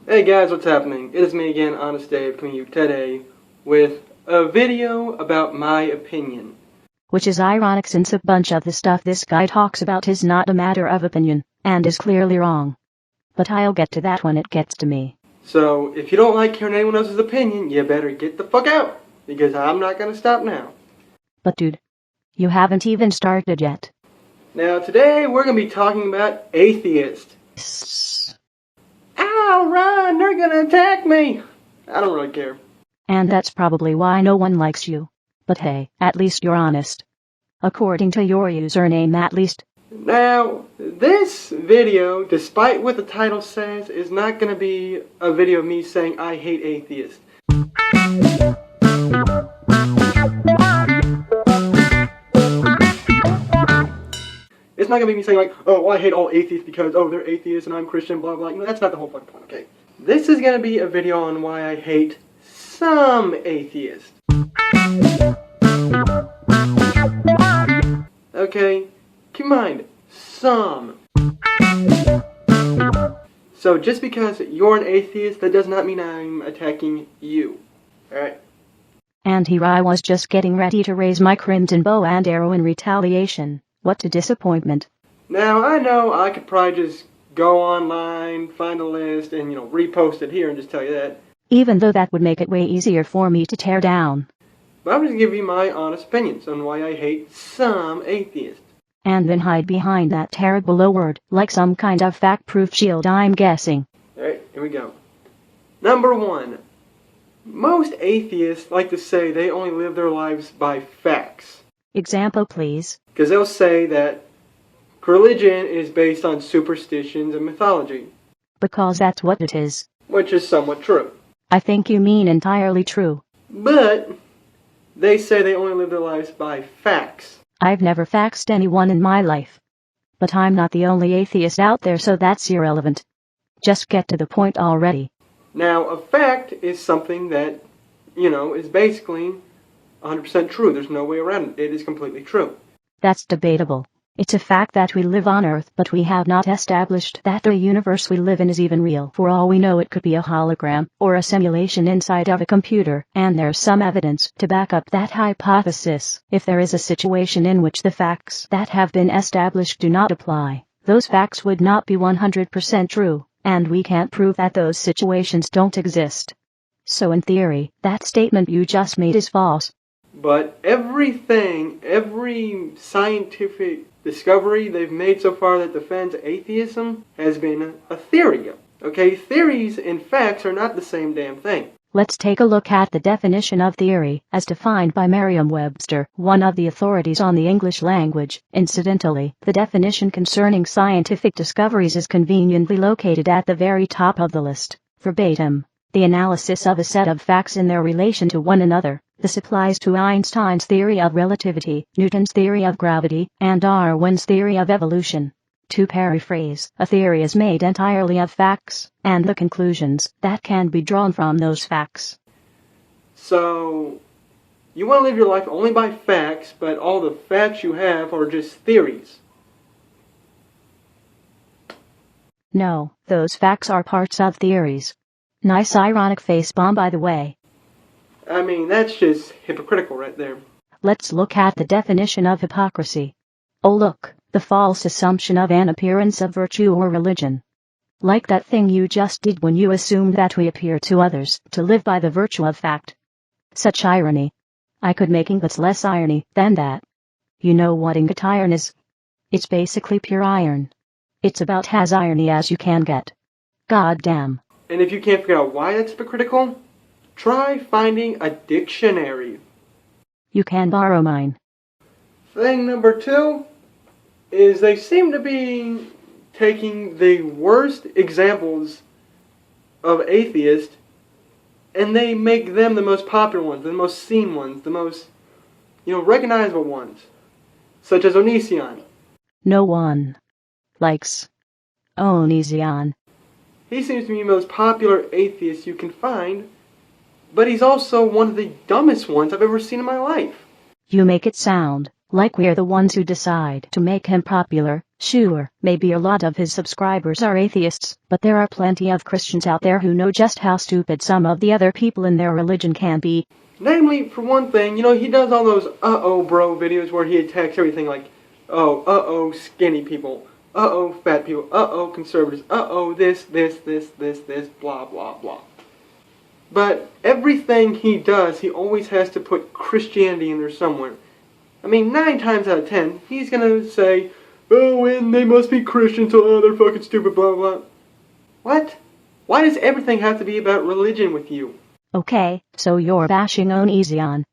Hey guys, what's happening? It is me again, Honest Dave, coming to you today with a video about my opinion. Which is ironic since a bunch of the stuff this guy talks about is not a matter of opinion, and is clearly wrong. But I'll get to that when it gets to me. So, if you don't like hearing anyone else's opinion, you better get the fuck out, because I'm not gonna stop now. But dude, you haven't even started yet. Now today, we're gonna be talking about atheists. Ow, run! They're gonna attack me! I don't really care. And that's probably why no one likes you. But hey, at least you're honest. According to your username at least. Now, this video, despite what the title says, is not going to be a video of me saying I hate atheists. It's not going to be me saying like, oh, I hate all atheists because, oh, they're atheists and I'm Christian, blah, blah. You know, that's not the whole fucking point, okay? This is going to be a video on why I hate some atheists. Okay? Keep in mind, some. So just because you're an atheist, that does not mean I'm attacking you. Alright? And here I was just getting ready to raise my crimson bow and arrow in retaliation. What a disappointment. Now, I know I could probably just go online, find a list, and, repost it here and just tell you that. Even though that would make it way easier for me to tear down. But I'm just giving you my honest opinions on why I hate some atheists. And then hide behind that terrible O word, like some kind of fact-proof shield, I'm guessing. Alright, here we go. Number 1. Most atheists like to say they only live their lives by facts. Example, please. Because they'll say that religion is based on superstitions and mythology. Because that's what it is. Which is somewhat true. I think you mean entirely true. But they say they only live their lives by facts. I've never faxed anyone in my life. But I'm not the only atheist out there, so that's irrelevant. Just get to the point already. Now, a fact is something that, is basically 100% true. There's no way around it. It is completely true. That's debatable. It's a fact that we live on Earth, but we have not established that the universe we live in is even real. For all we know, it could be a hologram or a simulation inside of a computer, and there's some evidence to back up that hypothesis. If there is a situation in which the facts that have been established do not apply, those facts would not be 100% true, and we can't prove that those situations don't exist. So in theory, that statement you just made is false. But every scientific discovery they've made so far that defends atheism has been a theory. Okay, theories and facts are not the same damn thing. Let's take a look at the definition of theory, as defined by Merriam-Webster, one of the authorities on the English language. Incidentally, the definition concerning scientific discoveries is conveniently located at the very top of the list. Verbatim. The analysis of a set of facts in their relation to one another. This applies to Einstein's theory of relativity, Newton's theory of gravity, and Darwin's theory of evolution. To paraphrase, a theory is made entirely of facts, and the conclusions that can be drawn from those facts. So, you want to live your life only by facts, but all the facts you have are just theories. No, those facts are parts of theories. Nice ironic face bomb, by the way. I mean, that's just hypocritical right there. Let's look at the definition of hypocrisy. Oh look, the false assumption of an appearance of virtue or religion. Like that thing you just did when you assumed that we appear to others to live by the virtue of fact. Such irony. I could make ingots less irony than that. You know what ingot iron is? It's basically pure iron. It's about as irony as you can get. God damn. And if you can't figure out why that's hypocritical, try finding a dictionary. You can borrow mine. Thing number 2 is they seem to be taking the worst examples of atheists and they make them the most popular ones, the most seen ones, the most, recognizable ones, such as Onision. No one likes Onision. He seems to be the most popular atheist you can find, but he's also one of the dumbest ones I've ever seen in my life. You make it sound Like we're the ones who decide to make him popular. Sure, maybe a lot of his subscribers are atheists, but there are plenty of Christians out there who know just how stupid some of the other people in their religion can be. Namely, for one thing, he does all those uh-oh bro videos where he attacks everything like, oh, uh-oh skinny people, uh-oh fat people, uh-oh conservatives, uh-oh this, blah, blah, blah. But everything he does, he always has to put Christianity in there somewhere. I mean, 9 times out of 10, he's gonna say, oh, and they must be Christians, so they're fucking stupid, blah, blah. What? Why does everything have to be about religion with you? Okay, so you're bashing Onision.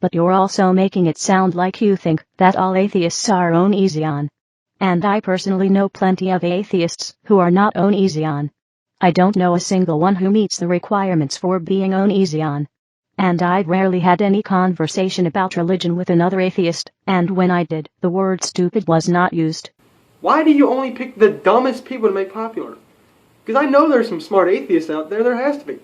But you're also making it sound like you think that all atheists are Onision. And I personally know plenty of atheists who are not Onision. I don't know a single one who meets the requirements for being Onision. And I've rarely had any conversation about religion with another atheist, and when I did, the word stupid was not used. Why do you only pick the dumbest people to make popular? Because I know there's some smart atheists out there, there has to be.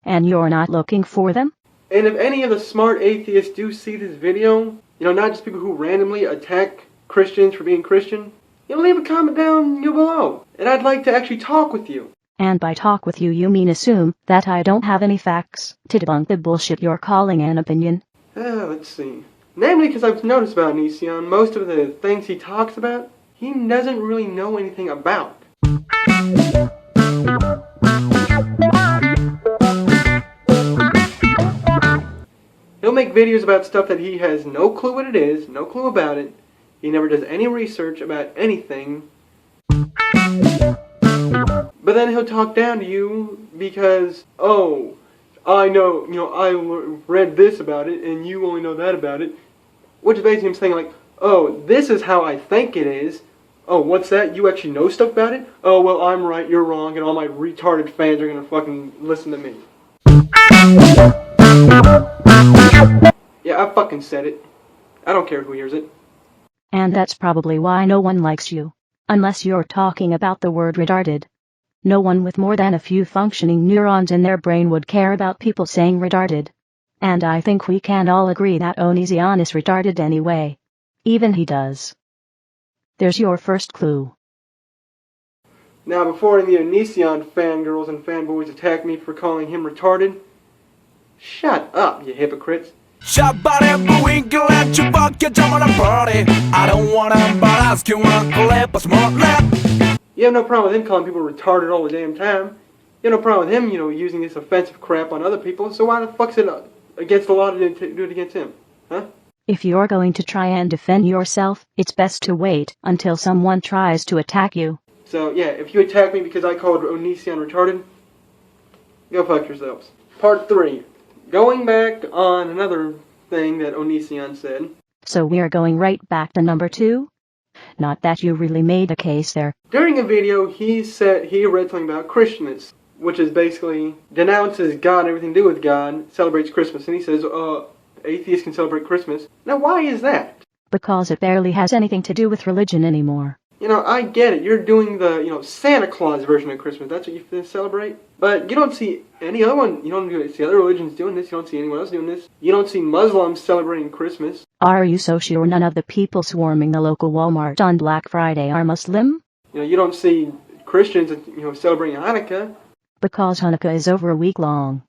And you're not looking for them? And if any of the smart atheists do see this video, not just people who randomly attack Christians for being Christian, leave a comment down below. And I'd like to actually talk with you. And by talk with you, you mean assume that I don't have any facts to debunk the bullshit you're calling an opinion. Let's see. Namely, because I've noticed about Onision, most of the things he talks about, he doesn't really know anything about. He'll make videos about stuff that he has no clue what it is, no clue about it. He never does any research about anything. But then he'll talk down to you because, oh, I know, I read this about it and you only know that about it. Which is basically him saying like, oh, this is how I think it is. Oh, what's that? You actually know stuff about it? Oh, well, I'm right, you're wrong, and all my retarded fans are gonna fucking listen to me. Yeah, I fucking said it. I don't care who hears it. And that's probably why no one likes you. Unless you're talking about the word retarded. No one with more than a few functioning neurons in their brain would care about people saying retarded. And I think we can all agree that Onision is retarded anyway. Even he does. There's your first clue. Now, before any Onision fangirls and fanboys attack me for calling him retarded, shut up, you hypocrites. You have no problem with him calling people retarded all the damn time. You have no problem with him, using this offensive crap on other people, so why the fuck's it against the law to do it against him? Huh? If you're going to try and defend yourself, it's best to wait until someone tries to attack you. So, yeah, if you attack me because I called Onision retarded, go fuck yourselves. Part 3. Going back on another thing that Onision said. So we're going right back to number 2? Not that you really made a case there. During a video, he read something about Christmas, which is basically denounces God and everything to do with God, celebrates Christmas, and he says, atheists can celebrate Christmas. Now, why is that? Because it barely has anything to do with religion anymore. I get it. You're doing the, Santa Claus version of Christmas. That's what you celebrate. But you don't see any other one. You don't see other religions doing this. You don't see anyone else doing this. You don't see Muslims celebrating Christmas. Are you so sure none of the people swarming the local Walmart on Black Friday are Muslim? You don't see Christians, celebrating Hanukkah. Because Hanukkah is over a week long.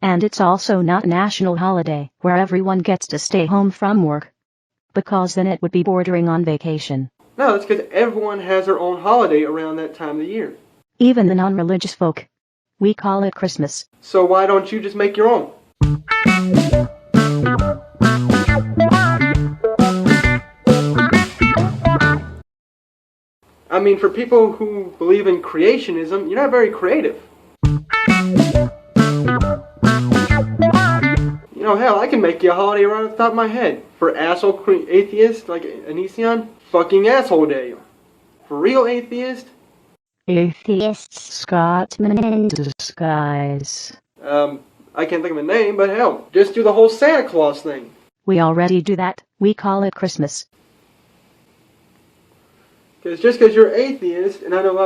And it's also not a national holiday where everyone gets to stay home from work. Because then it would be bordering on vacation. No, that's because everyone has their own holiday around that time of the year. Even the non-religious folk. We call it Christmas. So why don't you just make your own? I mean, for people who believe in creationism, you're not very creative. Hell, I can make you a holiday right off the top of my head. For asshole atheists like Onision, fucking asshole day. For real atheist, Atheist Scotsman in disguise. I can't think of a name, but hell, just do the whole Santa Claus thing. We already do that. We call it Christmas. Because just because you're atheist, and I know a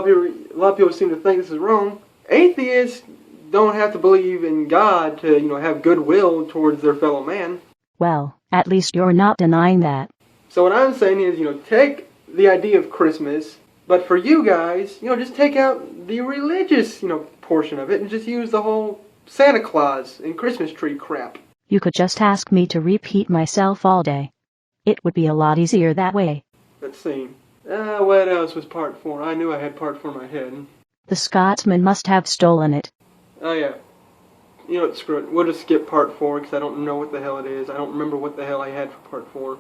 lot of people seem to think this is wrong, atheists don't have to believe in God to, have goodwill towards their fellow man. Well, at least you're not denying that. So what I'm saying is, take the idea of Christmas, but for you guys, just take out the religious, portion of it and just use the whole Santa Claus and Christmas tree crap. You could just ask me to repeat myself all day. It would be a lot easier that way. Let's see. What else was part 4? I knew I had part 4 in my head. The Scotsman must have stolen it. Oh yeah. You know what, screw it. We'll just skip part 4 because I don't know what the hell it is. I don't remember what the hell I had for part 4.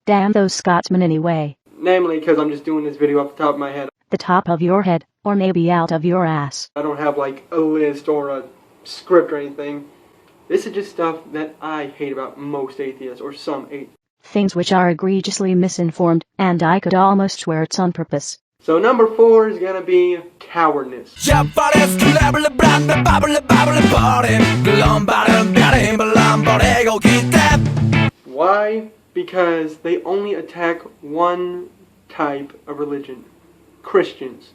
Damn those Scotsmen anyway. Namely because I'm just doing this video off the top of my head. The top of your head, or maybe out of your ass. I don't have like a list or a script or anything. This is just stuff that I hate about most atheists, or some atheists. Things which are egregiously misinformed, and I could almost swear it's on purpose. So number 4 is gonna be cowardness. Why? Because they only attack one type of religion. Christians.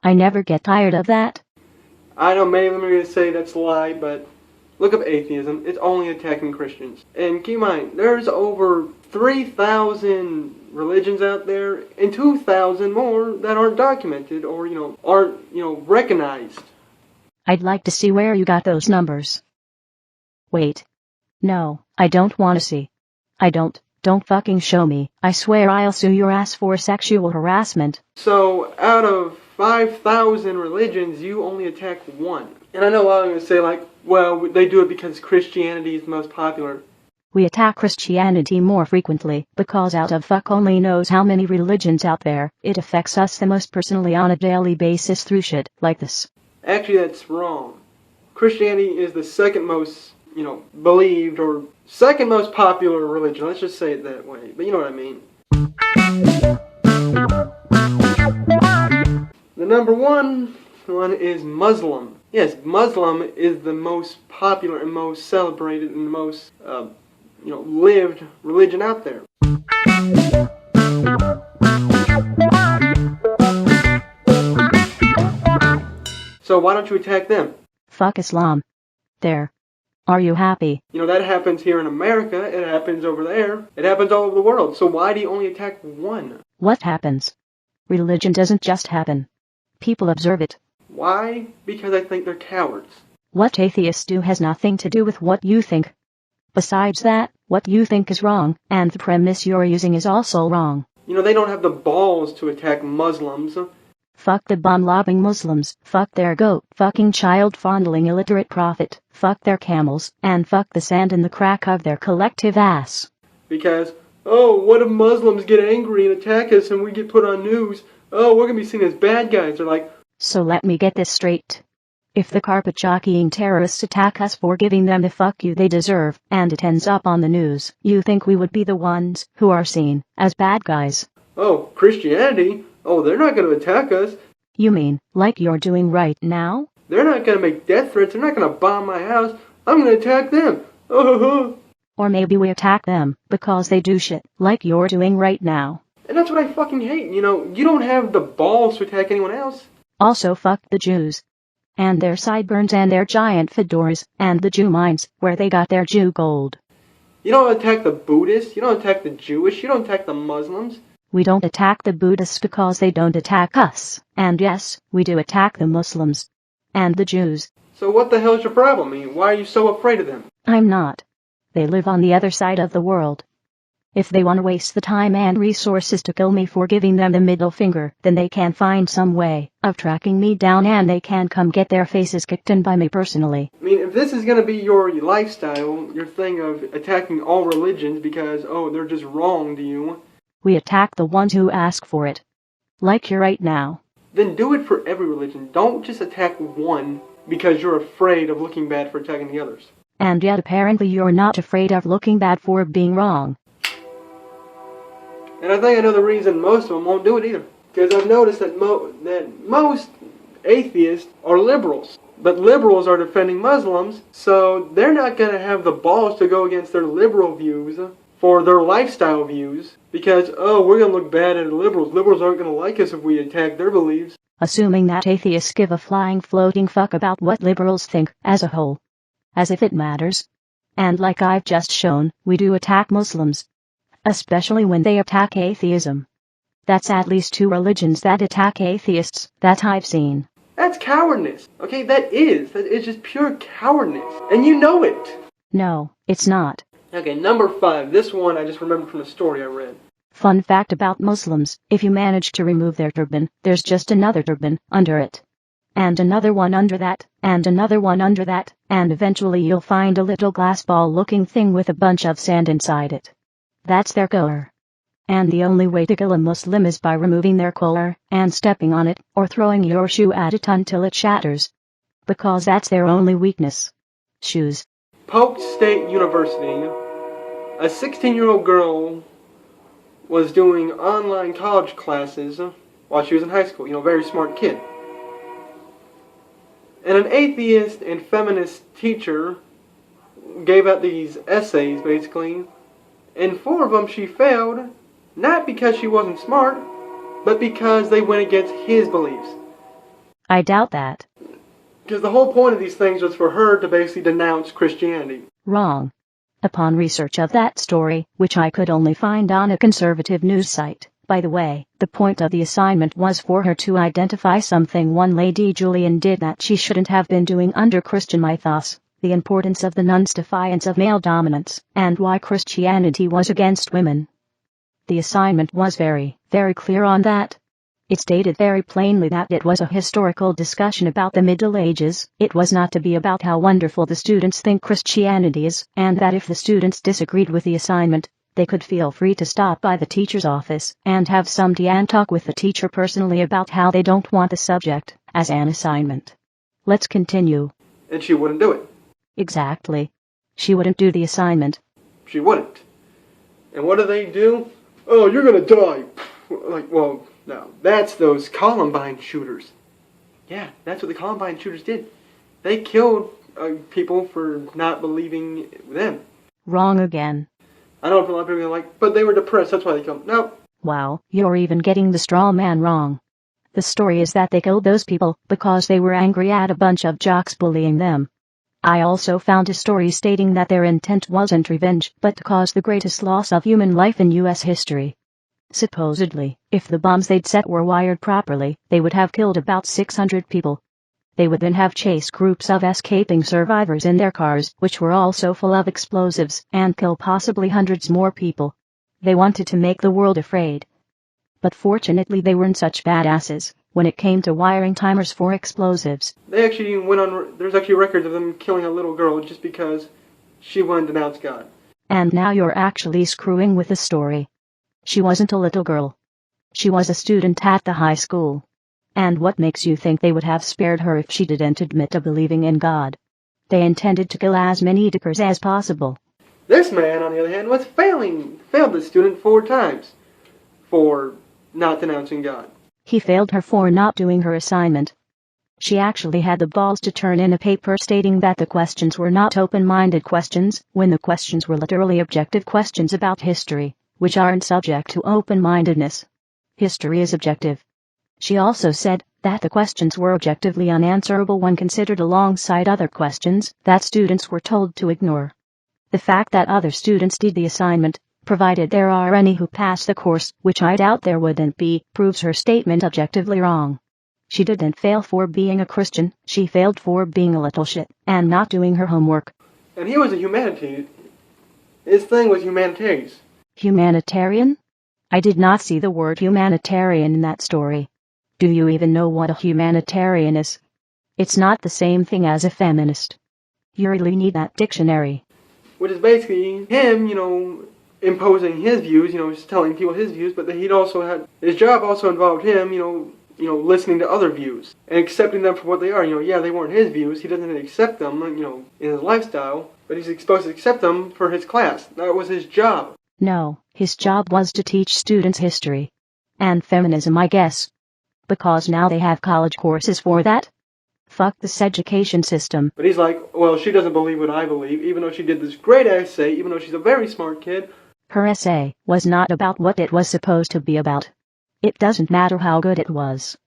I never get tired of that. I know many of them are going to say that's a lie, but look up atheism. It's only attacking Christians. And keep in mind, there's over 3,000 religions out there, and 2,000 more that aren't documented or, aren't, recognized. I'd like to see where you got those numbers. Wait. No, I don't want to see. I don't. Don't fucking show me. I swear I'll sue your ass for sexual harassment. So, out of 5,000 religions, you only attack one. And I know a lot of them are going to say, like, well, they do it because Christianity is the most popular. We attack Christianity more frequently, because out of fuck only knows how many religions out there, it affects us the most personally on a daily basis through shit like this. Actually, that's wrong. Christianity is the second most, believed or second most popular religion. Let's just say it that way. But you know what I mean. The number one is Muslim. Yes, Muslim is the most popular and most celebrated and the most, lived religion out there. So why don't you attack them? Fuck Islam. There. Are you happy? That happens here in America, it happens over there, it happens all over the world. So why do you only attack one? What happens? Religion doesn't just happen. People observe it. Why? Because I think they're cowards. What atheists do has nothing to do with what you think. Besides that, what you think is wrong, and the premise you're using is also wrong. They don't have the balls to attack Muslims. Fuck the bomb-lobbing Muslims, fuck their goat, fucking child-fondling illiterate prophet, fuck their camels, and fuck the sand in the crack of their collective ass. Because, what if Muslims get angry and attack us and we get put on news? We're gonna be seen as bad guys. They're like... So let me get this straight. If the carpet-jockeying terrorists attack us for giving them the fuck you they deserve, and it ends up on the news, you think we would be the ones who are seen as bad guys? Oh, Christianity? They're not going to attack us. You mean, like you're doing right now? They're not going to make death threats. They're not going to bomb my house. I'm going to attack them. Or maybe we attack them because they do shit like you're doing right now. And that's what I fucking hate. You don't have the balls to attack anyone else. Also fuck the Jews. And their sideburns and their giant fedoras, and the Jew mines, where they got their Jew gold. You don't attack the Buddhists. You don't attack the Jewish. You don't attack the Muslims. We don't attack the Buddhists because they don't attack us. And yes, we do attack the Muslims. And the Jews. So what the hell is your problem? Why are you so afraid of them? I'm not. They live on the other side of the world. If they want to waste the time and resources to kill me for giving them the middle finger, then they can find some way of tracking me down and they can come get their faces kicked in by me personally. If this is going to be your lifestyle, your thing of attacking all religions because, they're just wrong to you. We attack the ones who ask for it. Like you right now. Then do it for every religion. Don't just attack one because you're afraid of looking bad for attacking the others. And yet apparently you're not afraid of looking bad for being wrong. And I think I know the reason most of them won't do it either. Because I've noticed that most atheists are liberals. But liberals are defending Muslims, so they're not going to have the balls to go against their liberal views for their lifestyle views. Because, we're going to look bad at liberals. Liberals aren't going to like us if we attack their beliefs. assuming that atheists give a flying floating fuck about what liberals think as a whole. As if it matters. And like I've just shown, we do attack Muslims. Especially when they attack atheism. That's at least 2 religions that attack atheists that I've seen. That's cowardness. Okay, that is just pure cowardness. And you know it. No, it's not. Okay, number 5. This one I just remembered from a story I read. Fun fact about Muslims, if you manage to remove their turban, there's just another turban under it. And another one under that, and another one under that, and eventually you'll find a little glass ball looking thing with a bunch of sand inside it. That's their collar. And the only way to kill a Muslim is by removing their collar, and stepping on it, or throwing your shoe at it until it shatters. Because that's their only weakness. Shoes. Polk State University. A 16-year-old girl was doing online college classes while she was in high school. Very smart kid. And an atheist and feminist teacher gave out these essays, basically, and 4 of them she failed, not because she wasn't smart, but because they went against his beliefs. I doubt that. Because the whole point of these things was for her to basically denounce Christianity. Wrong. Upon research of that story, which I could only find on a conservative news site, by the way, the point of the assignment was for her to identify something one Lady Julian did that she shouldn't have been doing under Christian mythos, the importance of the nuns' defiance of male dominance, and why Christianity was against women. The assignment was very, very clear on that. It stated very plainly that it was a historical discussion about the Middle Ages. It was not to be about how wonderful the students think Christianity is, and that if the students disagreed with the assignment, they could feel free to stop by the teacher's office and have some tea and talk with the teacher personally about how they don't want the subject as an assignment. Let's continue. And she wouldn't do it. Exactly. She wouldn't do the assignment. She wouldn't. And what do? Oh, you're gonna die. Like, well, no. That's those Columbine shooters. Yeah, that's what the Columbine shooters did. They killed people for not believing them. Wrong again. I know a lot of people are like, but they were depressed, that's why they killed. No. Wow, you're even getting the straw man wrong. The story is that they killed those people because they were angry at a bunch of jocks bullying them. I also found a story stating that their intent wasn't revenge, but to cause the greatest loss of human life in U.S. history. Supposedly, if the bombs they'd set were wired properly, they would have killed about 600 people. They would then have chased groups of escaping survivors in their cars, which were also full of explosives, and kill possibly hundreds more people. They wanted to make the world afraid. But fortunately they weren't such badasses when it came to wiring timers for explosives. They actually went on, there's actually records of them killing a little girl just because she wouldn't denounce God. And now you're actually screwing with the story. She wasn't a little girl. She was a student at the high school. And what makes you think they would have spared her if she didn't admit to believing in God? They intended to kill as many Dickers as possible. This man, on the other hand, failed the student 4 times for not denouncing God. He failed her for not doing her assignment. She actually had the balls to turn in a paper stating that the questions were not open-minded questions, when the questions were literally objective questions about history, which aren't subject to open-mindedness. History is objective. She also said that the questions were objectively unanswerable when considered alongside other questions that students were told to ignore. The fact that other students did the assignment, provided there are any who pass the course, which I doubt there wouldn't be, proves her statement objectively wrong. She didn't fail for being a Christian, she failed for being a little shit, and not doing her homework. And he was a humanitarian. His thing was humanities. Humanitarian? I did not see the word humanitarian in that story. Do you even know what a humanitarian is? It's not the same thing as a feminist. You really need that dictionary. Which is basically him, imposing his views, just telling people his views, but his job also involved him, listening to other views and accepting them for what they are. Yeah, they weren't his views. He doesn't accept them, in his lifestyle, but he's supposed to accept them for his class. That was his job. No, his job was to teach students history. And feminism, I guess. Because now they have college courses for that? Fuck this education system. But he's like, well, she doesn't believe what I believe, even though she did this great essay, even though she's a very smart kid. Her essay was not about what it was supposed to be about. It doesn't matter how good it was.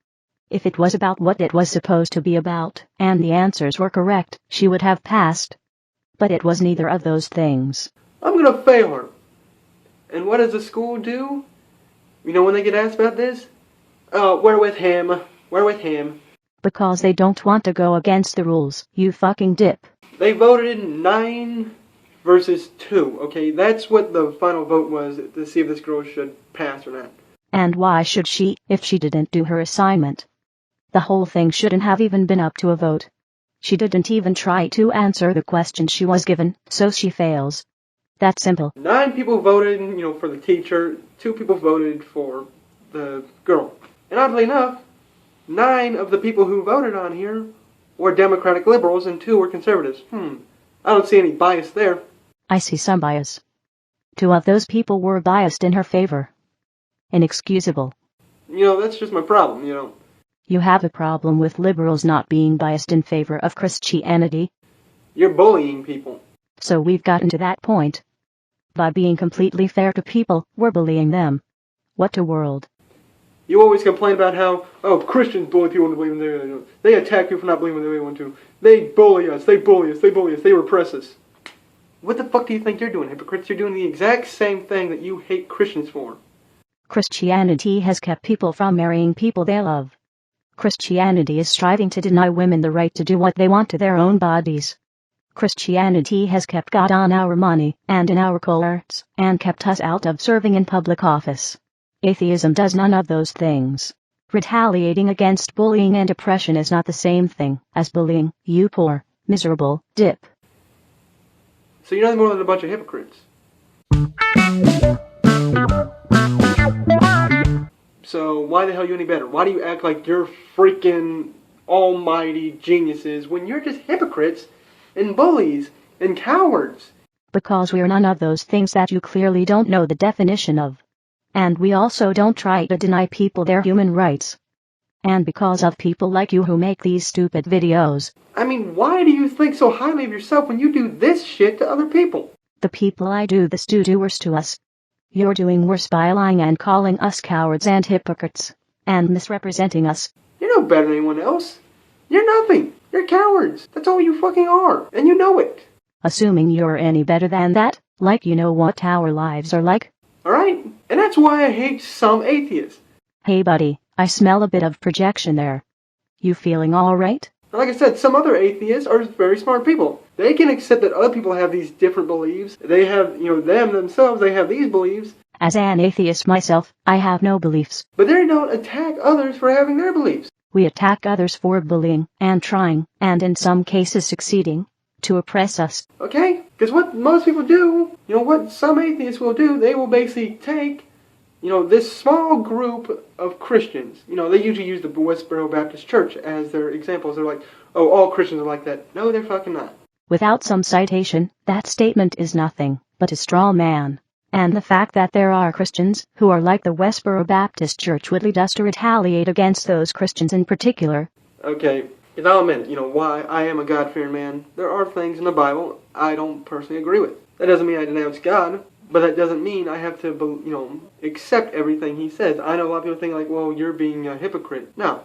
If it was about what it was supposed to be about, and the answers were correct, she would have passed. But it was neither of those things. I'm gonna fail her. And what does the school do? You know when they get asked about this? Oh, we're with him. We're with him. Because they don't want to go against the rules, you fucking dip. They voted in 9 versus 2, okay? That's what the final vote was to see if this girl should pass or not. And why should she, if she didn't do her assignment? The whole thing shouldn't have even been up to a vote. She didn't even try to answer the question she was given, so she fails. That's simple. 9 people voted, for the teacher. 2 people voted for the girl. And oddly enough, 9 of the people who voted on here were Democratic liberals and 2 were conservatives. I don't see any bias there. I see some bias. 2 of those people were biased in her favor. Inexcusable. That's just my problem, You have a problem with liberals not being biased in favor of Christianity. You're bullying people. So we've gotten to that point. By being completely fair to people, we're bullying them. What a world. You always complain about how, Christians bully people into believing they want to. They attack people for not believing they want to. They bully us, they bully us, they bully us, they repress us. What the fuck do you think you're doing, hypocrites? You're doing the exact same thing that you hate Christians for. Christianity has kept people from marrying people they love. Christianity is striving to deny women the right to do what they want to their own bodies. Christianity has kept God on our money and in our courts, and kept us out of serving in public office. Atheism does none of those things. Retaliating against bullying and oppression is not the same thing as bullying, you poor, miserable dip. So you're nothing more than a bunch of hypocrites. So why the hell are you any better? Why do you act like you're freaking almighty geniuses when you're just hypocrites and bullies and cowards? Because we're none of those things that you clearly don't know the definition of. And we also don't try to deny people their human rights. And because of people like you who make these stupid videos. I mean, why do you think so highly of yourself when you do this shit to other people? The people I do this to do worse to us. You're doing worse by lying and calling us cowards and hypocrites. And misrepresenting us. You're no better than anyone else. You're nothing. You're cowards. That's all you fucking are. And you know it. Assuming you're any better than that, like you know what our lives are like. Alright? And that's why I hate some atheists. Hey buddy, I smell a bit of projection there. You feeling alright? Like I said, some other atheists are very smart people. They can accept that other people have these different beliefs. They have, them themselves, they have these beliefs. As an atheist myself, I have no beliefs. But they don't attack others for having their beliefs. We attack others for bullying, and trying, and in some cases succeeding, to oppress us. Okay? Because what most people do, what some atheists will do, they will basically take, this small group of Christians. They usually use the Westboro Baptist Church as their examples. They're like, oh, all Christians are like that. No, they're fucking not. Without some citation, that statement is nothing but a straw man. And the fact that there are Christians who are like the Westboro Baptist Church would lead us to retaliate against those Christians in particular. Okay, if I'll admit, why I am a God-fearing man, there are things in the Bible I don't personally agree with. That doesn't mean I denounce God, but that doesn't mean I have to, accept everything he says. I know a lot of people think like, well, you're being a hypocrite. No.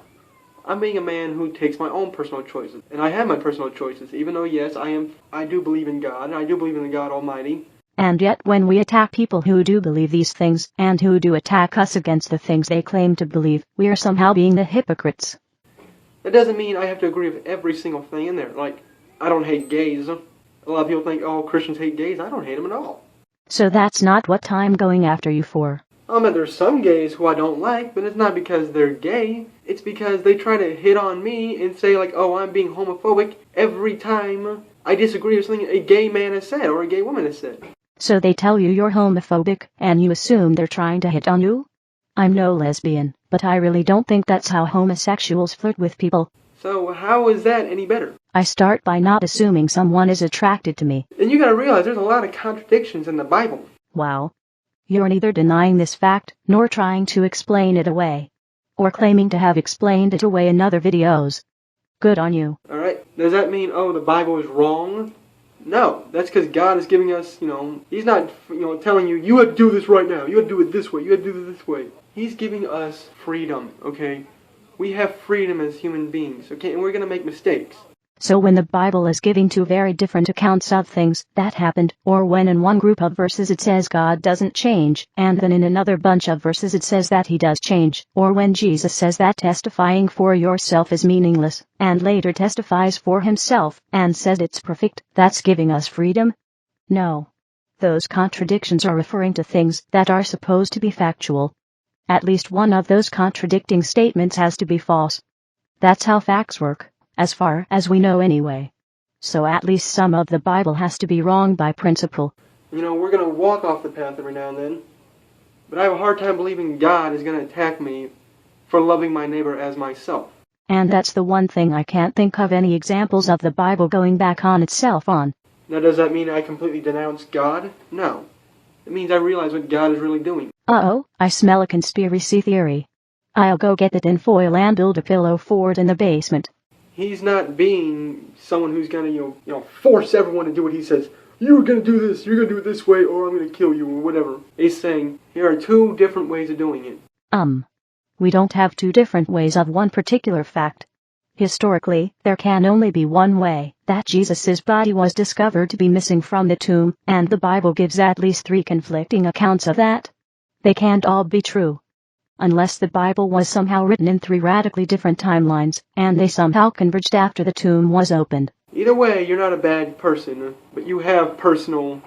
I'm being a man who takes my own personal choices. And I have my personal choices, even though, yes, I do believe in God, and I do believe in the God Almighty. And yet when we attack people who do believe these things, and who do attack us against the things they claim to believe, we are somehow being the hypocrites. That doesn't mean I have to agree with every single thing in there. Like, I don't hate gays. A lot of people think, oh, Christians hate gays. I don't hate them at all. So that's not what I'm going after you for. There's some gays who I don't like, but it's not because they're gay. It's because they try to hit on me and say like, oh, I'm being homophobic every time I disagree with something a gay man has said or a gay woman has said. So they tell you you're homophobic, and you assume they're trying to hit on you? I'm no lesbian, but I really don't think that's how homosexuals flirt with people. So how is that any better? I start by not assuming someone is attracted to me. And you gotta realize there's a lot of contradictions in the Bible. Wow. You're neither denying this fact, nor trying to explain it away. Or claiming to have explained it away in other videos. Good on you. Alright, does that mean, the Bible is wrong? No, that's because God is giving us, He's not, telling you, you have to do this right now, you have to do it this way, you have to do it this way. He's giving us freedom, okay? We have freedom as human beings, okay? And we're going to make mistakes. So when the Bible is giving two very different accounts of things that happened, or when in one group of verses it says God doesn't change, and then in another bunch of verses it says that he does change, or when Jesus says that testifying for yourself is meaningless, and later testifies for himself, and says it's perfect, that's giving us freedom? No. Those contradictions are referring to things that are supposed to be factual. At least one of those contradicting statements has to be false. That's how facts work. As far as we know anyway. So at least some of the Bible has to be wrong by principle. You know, we're going to walk off the path every now and then, but I have a hard time believing God is going to attack me for loving my neighbor as myself. And that's the one thing I can't think of any examples of the Bible going back on itself on. Now, does that mean I completely denounce God? No. It means I realize what God is really doing. Uh-oh, I smell a conspiracy theory. I'll go get the tinfoil and build a pillow fort in the basement. He's not being someone who's going to, force everyone to do what he says. You're going to do this, you're going to do it this way, or I'm going to kill you, or whatever. He's saying, here are two different ways of doing it. We don't have two different ways of one particular fact. Historically, there can only be one way, that Jesus' body was discovered to be missing from the tomb, and the Bible gives at least three conflicting accounts of that. They can't all be true. Unless the Bible was somehow written in three radically different timelines, and they somehow converged after the tomb was opened. Either way, you're not a bad person, but you have personal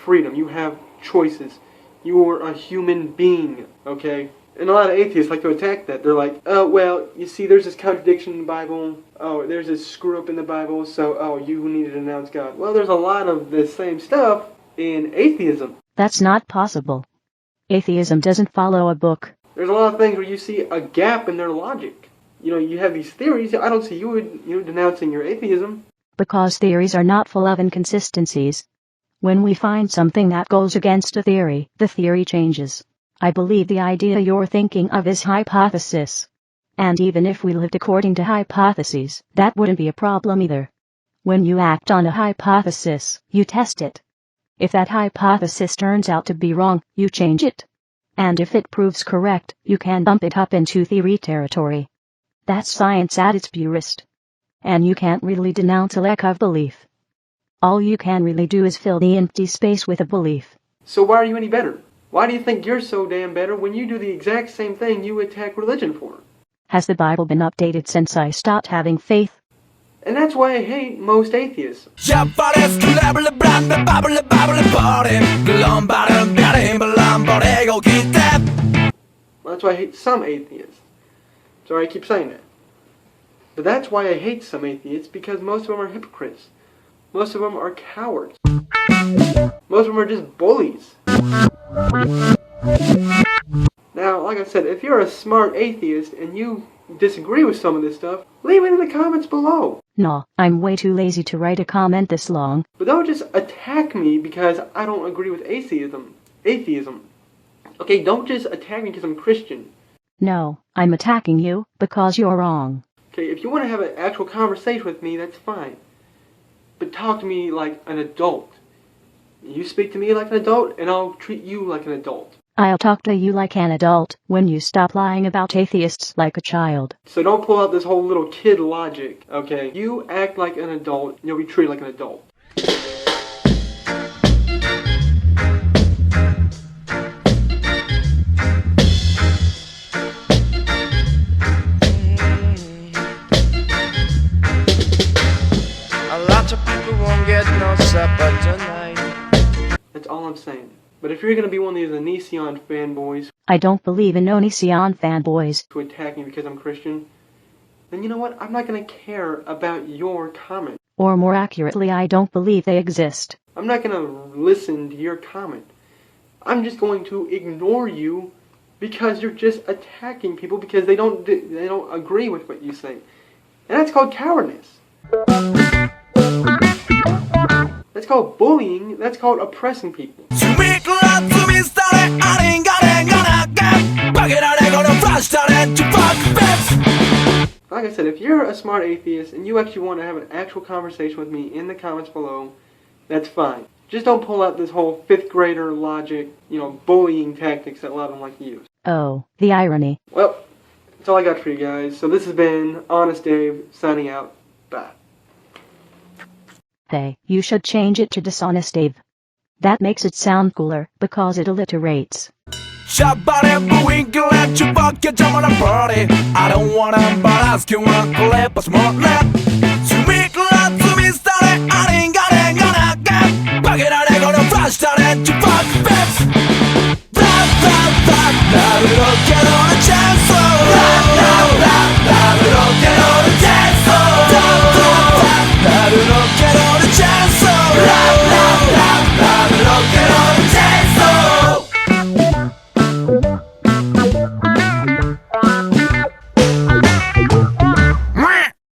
freedom. You have choices. You are a human being, okay? And a lot of atheists like to attack that. They're like, oh, well, you see, there's this contradiction in the Bible. Oh, there's this screw-up in the Bible, so, you need to denounce God. Well, there's a lot of the same stuff in atheism. That's not possible. Atheism doesn't follow a book. There's a lot of things where you see a gap in their logic. You have these theories. I don't see you denouncing your atheism. Because theories are not full of inconsistencies. When we find something that goes against a theory, the theory changes. I believe the idea you're thinking of is hypothesis. And even if we lived according to hypotheses, that wouldn't be a problem either. When you act on a hypothesis, you test it. If that hypothesis turns out to be wrong, you change it. And if it proves correct, you can bump it up into theory territory. That's science at its purest. And you can't really denounce a lack of belief. All you can really do is fill the empty space with a belief. So why are you any better? Why do you think you're so damn better when you do the exact same thing you attack religion for? Has the Bible been updated since I stopped having faith? And that's why I hate most atheists. Well, that's why I hate some atheists. Sorry, I keep saying that. But that's why I hate some atheists, because most of them are hypocrites. Most of them are cowards. Most of them are just bullies. Now, like I said, if you're a smart atheist and you disagree with some of this stuff, leave it in the comments below. No, I'm way too lazy to write a comment this long. But don't just attack me because I don't agree with atheism. Okay, don't just attack me because I'm Christian. No, I'm attacking you because you're wrong. Okay, if you want to have an actual conversation with me, that's fine. But talk to me like an adult. You speak to me like an adult, and I'll treat you like an adult. I'll talk to you like an adult when you stop lying about atheists like a child. So don't pull out this whole little kid logic, okay? You act like an adult, and you'll be treated like an adult. A lot of people won't get no supper tonight. That's all I'm saying. But if you're going to be one of these Onision fanboys I don't believe in Onision fanboys who attack me because I'm Christian, then you know what? I'm not going to care about your comment. Or more accurately, I don't believe they exist. I'm not going to listen to your comment. I'm just going to ignore you because you're just attacking people because they don't agree with what you say. And that's called cowardice. That's called bullying. That's called oppressing people. Like I said, if you're a smart atheist and you actually want to have an actual conversation with me in the comments below, that's fine. Just don't pull out this whole 5th grader logic, bullying tactics that a lot of them like to use. Oh, the irony. Well, That's all I got for you guys. So this has been Honest Dave signing out. Bye. Hey, you should change it to Dishonest Dave. That makes it sound cooler because it alliterates. I don't wanna but ask you one clip, but more